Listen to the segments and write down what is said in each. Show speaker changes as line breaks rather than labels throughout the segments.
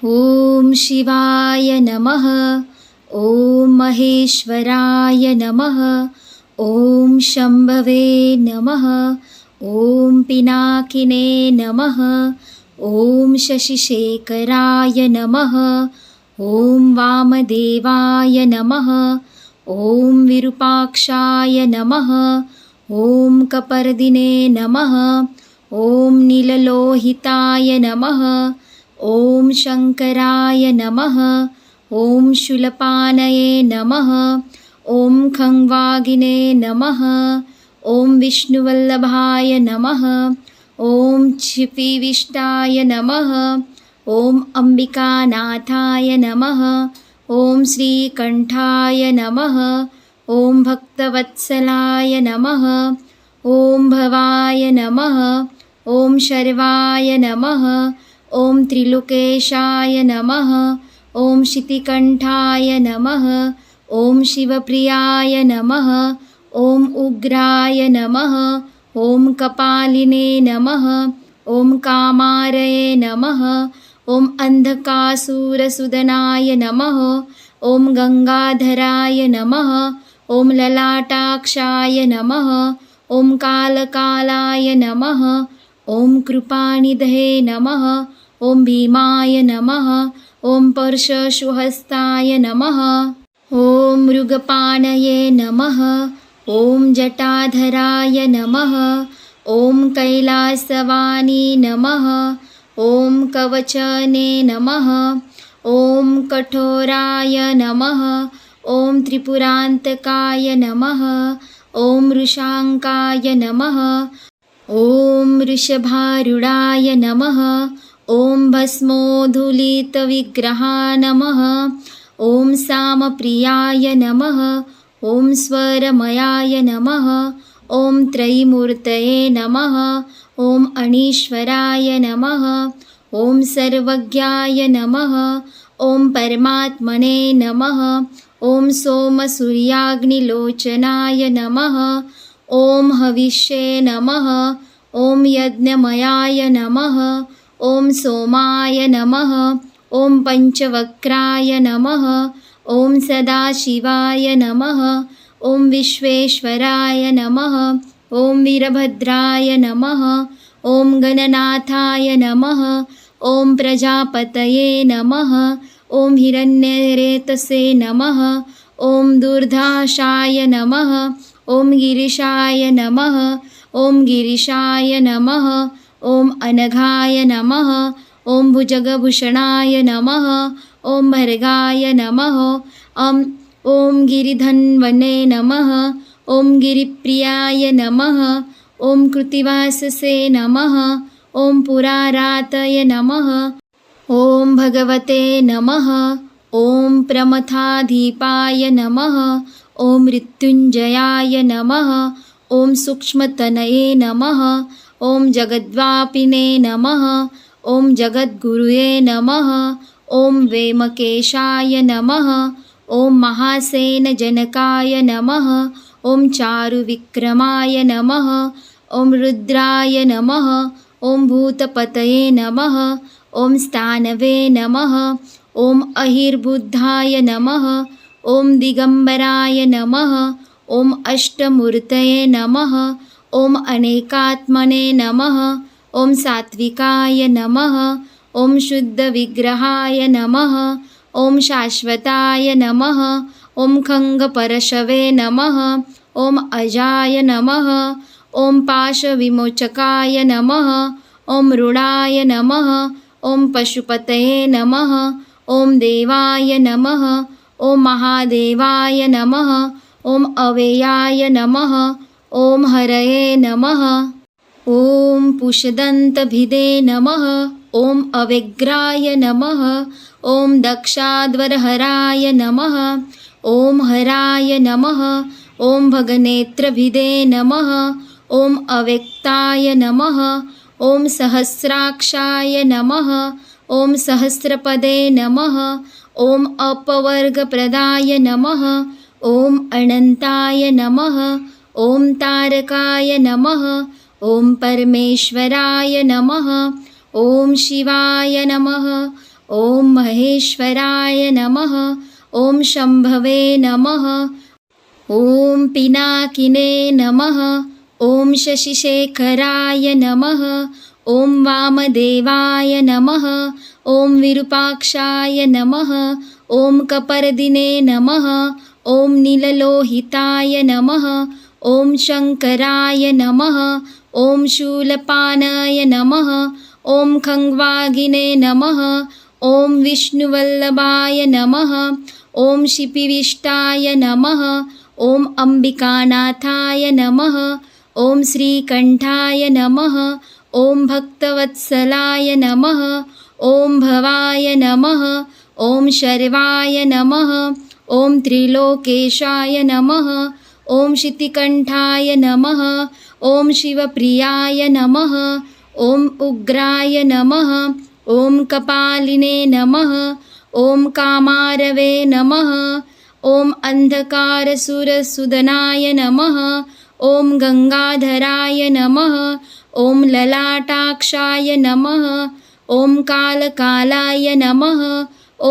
ॐ शिवाय नमः। ॐ महेश्वराय नमः। ॐ शम्भवे नमः। ॐ पिनाकिने नमः। ॐ शशिशेखराय नमः। ॐ वामदेवाय नमः। ॐ विरूपाक्षाय नमः। ॐ कपर्दिने नमः। ॐ नीललोहिताय नमः। ॐ शङ्कराय नमः। ॐ शूलपाणये नमः। ॐ खङ्वागिने नमः। ॐ विष्णुवल्लभाय नमः। ॐ क्षितिविष्टाय नमः। ॐ अम्बिकानाथाय नमः। ॐ श्रीकण्ठाय नमः। ॐ भक्तवत्सलाय नमः। ॐ भवाय नमः। ॐ शर्वाय नमः। ॐ त्रिलोकेशाय नमः। ॐ शितिकण्ठाय नमः। ॐ शिवप्रियाय नमः। ॐ उग्राय नमः। ॐ कपालिने नमः। ॐ कामारये नमः। ॐ अन्धकासुरसूदनाय नमः। ॐ गङ्गाधराय नमः। ॐ ललाटाक्षाय नमः। ॐ कालकालाय नमः। ॐ कृपानिधये नमः। ॐ भीमाय नमः। ॐ पर्शशुहस्ताय नमः। ॐ मृगपाणये नमः। ॐ जटाधराय नमः। ॐ कैलासवाणी नमः। ॐ कवचने नमः। ॐ कठोराय नमः। ॐ त्रिपुरान्तकाय नमः। ॐ वृषाङ्काय नमः। ॐ वृषभारूढाय नमः। ॐ भस्मोद्धूलितविग्रहाय नमः। ॐ सामप्रियाय नमः। ॐ स्वरमयाय नमः। ॐ त्रयीमूर्तये नमः। ॐ अनीश्वराय नमः। ॐ सर्वज्ञाय नमः। ॐ परमात्मने नमः। ॐ सोमसूर्याग्निलोचनाय नमः। ॐ हविष्ये नमः। ॐ यज्ञमयाय नमः। ॐ सोमाय नमः। ॐ पञ्चवक्त्राय नमः। ॐ सदाशिवाय नमः। ॐ विश्वेश्वराय नमः। ॐ वीरभद्राय नमः। ॐ गणनाथाय नमः। ॐ प्रजापतये नमः। ॐ हिरण्यरेतसे नमः। ॐ दुर्धाशाय नमः। ॐ गिरीशाय नमः। ॐ गिरीशाय नमः। ॐ अनघाय नमः। ॐ भुजगभूषणाय नमः। ॐ भर्गाय नमः। ॐ गिरिधन्वने नमः। ॐ गिरिप्रियाय नमः। ॐ कृत्तिवाससे नमः। ॐ पुरारातय नमः। ॐ भगवते नमः। ॐ प्रमथाधिपाय नमः। ॐ मृत्युञ्जयाय नमः। ॐ सूक्ष्मतनये नमः। ॐ जगद्व्यापिने नमः। ॐ जगद्गुरुवे नमः। ॐ वेमकेशाय नमः। ॐ महासेनजनकाय नमः। ॐ चारुविक्रमाय नमः। ॐ रुद्राय नमः। ॐ भूतपतये नमः। ॐ स्थानवे नमः। ॐ अहिर्बुद्धाय नमः। ॐ दिगम्बराय नमः। ॐ अष्टमूर्तये नमः। ॐ अनेकात्मने नमः। ॐ सात्विकाय नमः। ॐ शुद्धविग्रहाय नमः। ॐ शाश्वताय नमः। ॐ खङ्गपरशवे नमः। ॐ अजाय नमः। ॐ पाशविमोचकाय नमः। ॐ रुडाय नमः। ॐ पशुपतये नमः। ॐ देवाय नमः। ॐ महादेवाय नमः। ॐ अव्ययाय नमः। ॐ हरये नमः। ॐ पुषदन्तभिदे नमः। ॐ अव्यग्राय नमः। ॐ दक्षाध्वरहराय नमः। ॐ हराय नमः। ॐ भगनेत्रभिदे नमः। ॐ अव्यक्ताय नमः। ॐ सहस्राक्षाय नमः। ॐ सहस्रपदे नमः। ॐ अपवर्गप्रदाय नमः। ॐ अनन्ताय नमः। ॐ तारकाय नमः। ॐ परमेश्वराय नमः। ॐ शिवाय नमः। ॐ महेश्वराय नमः। ॐ शम्भवे नमः। ॐ पिनाकिने नमः। ॐ शशिशेखराय नमः। ॐ वामदेवाय नमः। ॐ विरूपाक्षाय नमः। ॐ कपर्दिने नमः। ॐ नीललोहिताय नमः। ॐ शङ्कराय नमः। ॐ शूलपानाय नमः। ॐ खङ्वागिने नमः। ॐ विष्णुवल्लभाय नमः। ॐ शिपिविष्टाय नमः। ॐ अम्बिकानाथाय नमः। ॐ श्रीकण्ठाय नमः। ॐ भक्तवत्सलाय नमः। ॐ भवाय नमः। ॐ शर्वाय नमः। ॐ त्रिलोकेशाय नमः। ॐ शितिकण्ठाय नमः। ॐ शिवप्रियाय नमः। ॐ उग्राय नमः। ॐ कपालिने नमः। ॐ कामारवे नमः। ॐ अन्धकारसुरसुदनाय नमः। ॐ गङ्गाधराय नमः। ॐ ललाटाक्षाय नमः। ॐ कालकालाय नमः।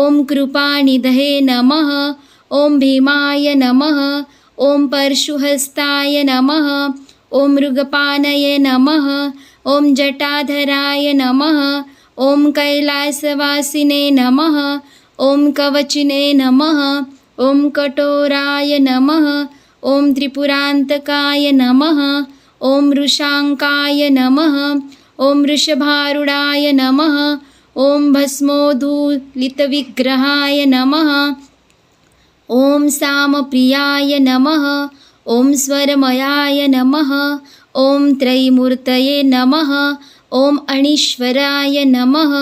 ॐ कृपानिधये नमः। ॐ भीमाय नमः। ॐ परशुहस्ताय नमः। ॐ मृगपानये नमः। ॐ जटाधराय नमः। ॐ कैलासवासिने नमः। ॐ कवचिने नमः। ॐ कठोराय नमः। ॐ त्रिपुरान्तकाय नमः। ॐ वृषाङ्काय नमः। ॐ वृषभारूढाय नमः। ॐ भस्मोद्धूलितविग्रहाय नमः। ॐ सामप्रियाय नमः। ॐ स्वरमयाय नमः। ॐ त्रैमूर्तये नमः। ॐ अणीश्वराय नमः।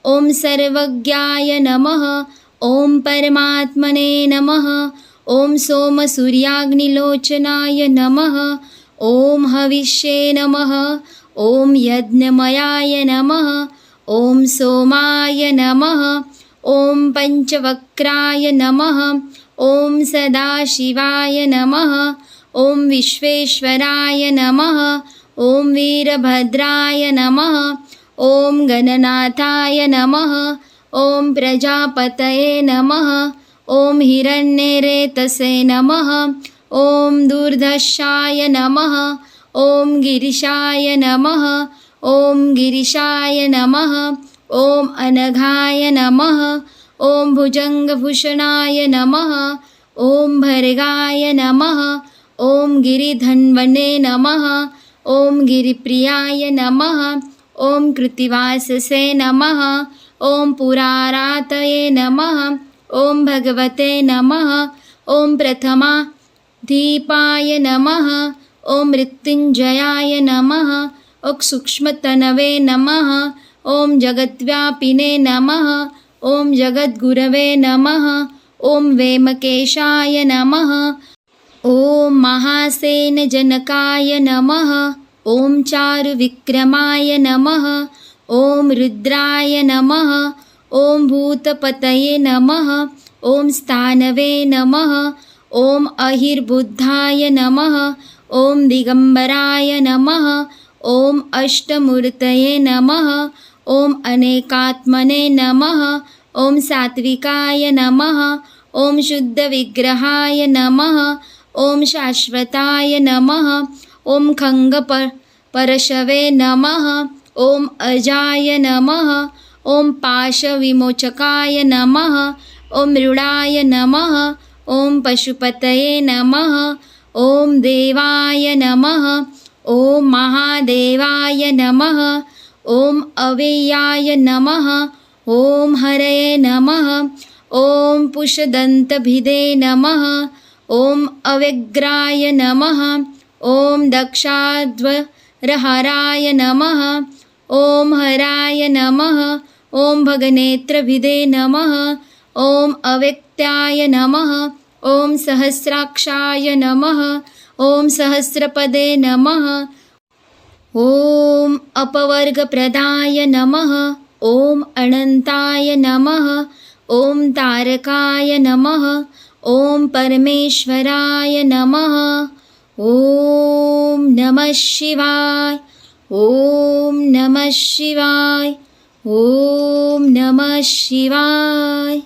ॐ सर्वज्ञाय नमः। ॐ परमात्मने नमः। ॐ सोमसूर्याग्निलोचनाय नमः। ॐ हविष्ये नमः। ॐ यज्ञमयाय नमः। ॐ सोमाय नमः। ॐ पञ्चवक्त्राय नमः। ॐ सदाशिवाय नमः। ॐ विश्वेश्वराय नमः। ॐ वीरभद्राय नमः। ॐ गणनाथाय नमः। ॐ प्रजापतये नमः। ॐ हिरण्यरेतसे नमः। ॐ दुर्धर्षाय नमः। ॐ गिरिशाय नमः। ॐ गिरिशाय नमः। ॐ अनघाय नमः। ॐ भुजङ्गभूषणाय नमः। ॐ भर्गाय नमः। ॐ गिरिधन्वने नमः। ॐ गिरिप्रियाय नमः। ॐ कृत्तिवाससे नमः। ॐ पुरारातये नमः। ॐ भगवते नमः। ॐ प्रथमाधिपाय नमः। ॐ मृत्युञ्जयाय नमः। ॐ सूक्ष्मतनवे नमः। ॐ जगद्व्यापिने नमः। ॐ जगद्गुरवे नमः। ॐ वेमकेशाय नमः। ॐ महासेनजनकाय नमः। ॐ चारुविक्रमाय नमः। ॐ रुद्राय नमः। ॐ भूतपतये नमः। ॐ स्थानवे नमः। ॐ अहिर्बुद्धाय नमः। ॐ दिगम्बराय नमः। ॐ अष्टमूर्तये नमः। ॐ अनेकात्मने नमः। ॐ सात्विकाय नमः। ॐ शुद्धविग्रहाय नमः। ॐ शाश्वताय नमः। ॐ खङ्गपरशवे नमः। ॐ अजाय नमः। ॐ पाशविमोचकाय नमः। ॐ मृडाय नमः। ॐ पशुपतये नमः। ॐ देवाय नमः। ॐ महादेवाय नमः। ॐ अव्ययाय नमः। ॐ हरये नमः। ॐ पुषदन्तभिदे नमः। ॐ अव्यग्राय नमः। ॐ दक्षाध्वरहराय नमः। ॐ हराय नमः। ॐ भगनेत्रभिदे नमः। ॐ अव्यक्ताय नमः। ॐ सहस्राक्षाय नमः। ॐ सहस्रपदे नमः। ॐ अपवर्गप्रदाय नमः। ॐ अनन्ताय नमः। ॐ तारकाय नमः। ॐ परमेश्वराय नमः। ॐ नमः शिवाय। ॐ नमः शिवाय। ॐ नमः शिवाय।